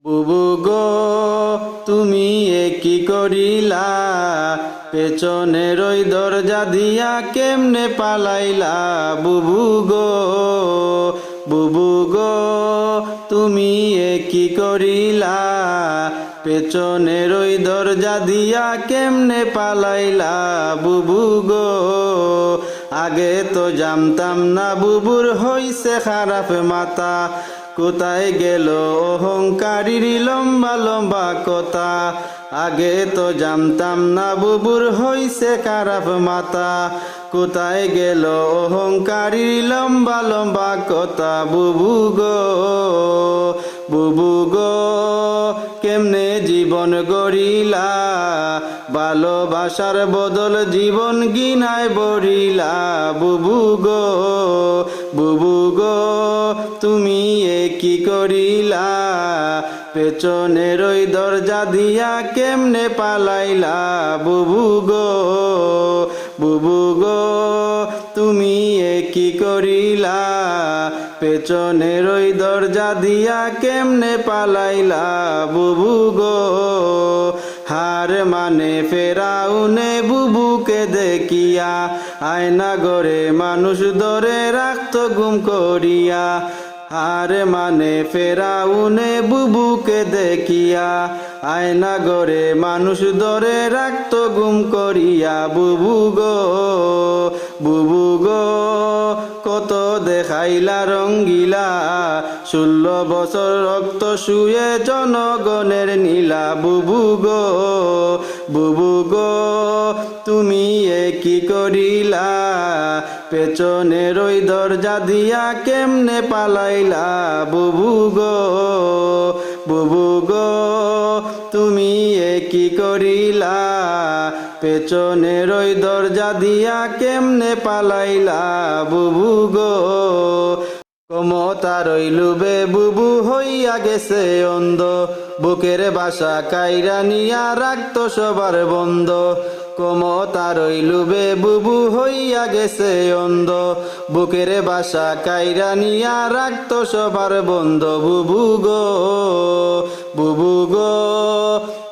বুবু গো তুমি এ কি করিলা, পেছনের ওই দরজা দিয়া কেমনে পালাইলা। বুবু গো বুবু গো তুমি এ কি করিলা, পেছনের ওই দরজা দিয়া কেমনে পালাইলা। বুবু গো আগে তো জানতাম না বুবুর হইছে খারাপ মাথা, কোথায় গেল অহংকারীর লম্বা লম্বা কথা। আগে তো জানতাম না বুবুর হইছে খারাপ মাথা, কোথায় গেল অহংকারীর লম্বা লম্বা কথা। বুবু গো বুবু গো কেমনে জীবন গড়িলা, ভালোবাসার বদল জীবন গিনায় বড়িলা। বুবু গো বুবু গো তুমি এ কি করিলা, পেছনের ওই দরজা দিয়া কেমনে পালাইলা। বুবু গো বুবু গো তুমি এ কি করিলা, পেছনের ওই দরজা দিয়া কেমনে পালাইলা। বুবু গো হার মানে ফেরাউনে বুবুকে দেখিয়া, আয়না গড়ে মানুষ ধরে রাখত গুম করিয়া। হার মানে ফেরাউনে বুবুকে দেখিয়া, আয়না গড়ে মানুষ ধরে রাখত গুম করিয়া। বুবু গো বুবু গো কত দেখাইলা রঙ্গিলা, 16 বছর রক্ত শুয়ে জনগণের নীলা। বুবু গো বুবু গো তুমি এ কি করিলা, পেছনের ওই দরজা দিয়া কেমনে পালাইলা। বুবু গো বুবু গো তুমি এ কি করিলা, পেছনের ওই দরজা দিয়া কেমনে পালাইলা। বুবু গো ক্ষমতার ওই লোভে বুবু হইয়া গেছে অন্ধ, বুকের বাসা কাইরা নিয়া রাখতো সবার বন্ধ। ক্ষমতার ওই লোভে বুবু হইয়া গেছে অন্ধ, বুকের বাসা কাইরা নিয়া রাখতো সবার বন্ধ। বুবু গো বুবু গো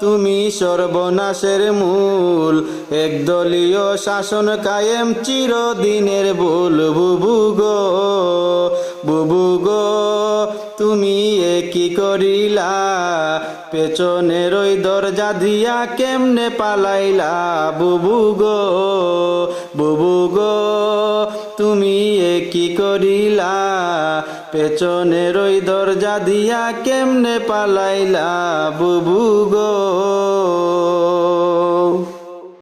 তুমি সর্বনাশের মূল, একদলীয় শাসন কায়েম চিরদিনের ভুল। বুবু গো বুবু গো তুমি এ কি করিলা, পেছনের ওই দরজা দিয়া কেমনে পালাইলা। বুবু গো বুবু গো তুমি এ কি করিলা, পেছনের ওই দরজা দিয়া কেমনে পালাইলা। বুবু গো।